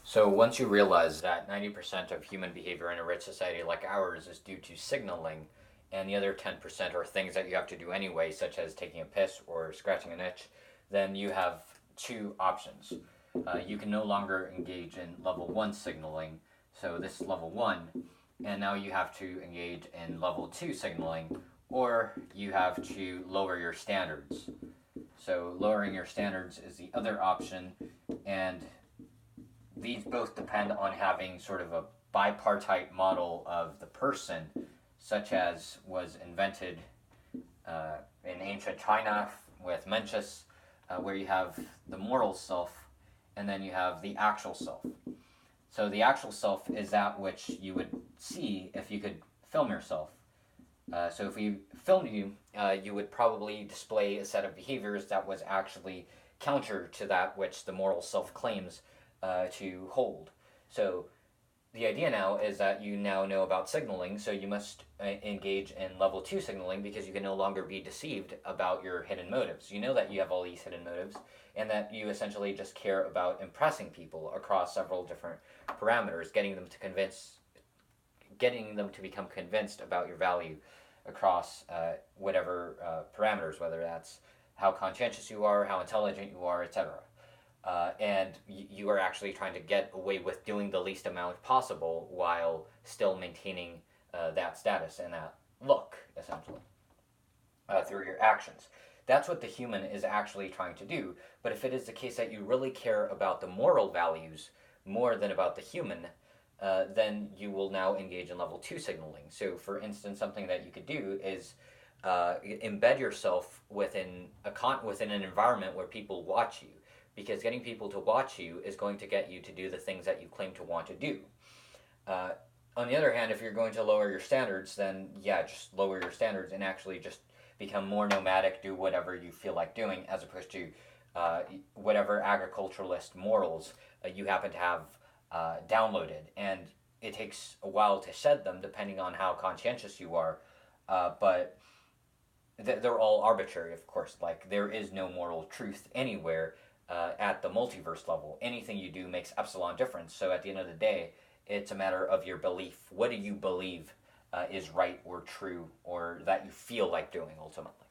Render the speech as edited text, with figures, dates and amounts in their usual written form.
So once you realize that 90% of human behavior in a rich society like ours is due to signaling, and the other 10% are things that you have to do anyway, such as taking a piss or scratching an itch, then you have two options. You can no longer engage in level 1 signaling, so this is level 1, and now you have to engage in level 2 signaling, or you have to lower your standards. So lowering your standards is the other option, and these both depend on having sort of a bipartite model of the person, such as was invented in ancient China with Mencius, where you have the moral self and then you have the actual self. So the actual self is that which you would see if you could film yourself. So if we filmed you, you would probably display a set of behaviors that was actually counter to that which the moral self claims to hold. So the idea now is that you now know about signaling, so you must engage in level 2 signaling because you can no longer be deceived about your hidden motives. You know that you have all these hidden motives and that you essentially just care about impressing people across several different parameters, getting them to become convinced about your value across whatever parameters, whether that's how conscientious you are, how intelligent you are, etc. And you are actually trying to get away with doing the least amount possible while still maintaining that status and that look, essentially, through your actions. That's what the human is actually trying to do. But if it is the case that you really care about the moral values more than about the human, then you will now engage in level 2 signaling. So, for instance, something that you could do is embed yourself within within an environment where people watch you, because getting people to watch you is going to get you to do the things that you claim to want to do. Uh, on the other hand, if you're going to lower your standards, then yeah, just lower your standards and actually just become more nomadic, do whatever you feel like doing, as opposed to whatever agriculturalist morals you happen to have downloaded. And it takes a while to shed them, depending on how conscientious you are, but they're all arbitrary, of course. Like, there is no moral truth anywhere at the multiverse level. Anything you do makes epsilon difference. So at the end of the day, it's a matter of your belief. What do you believe is right or true, or that you feel like doing ultimately?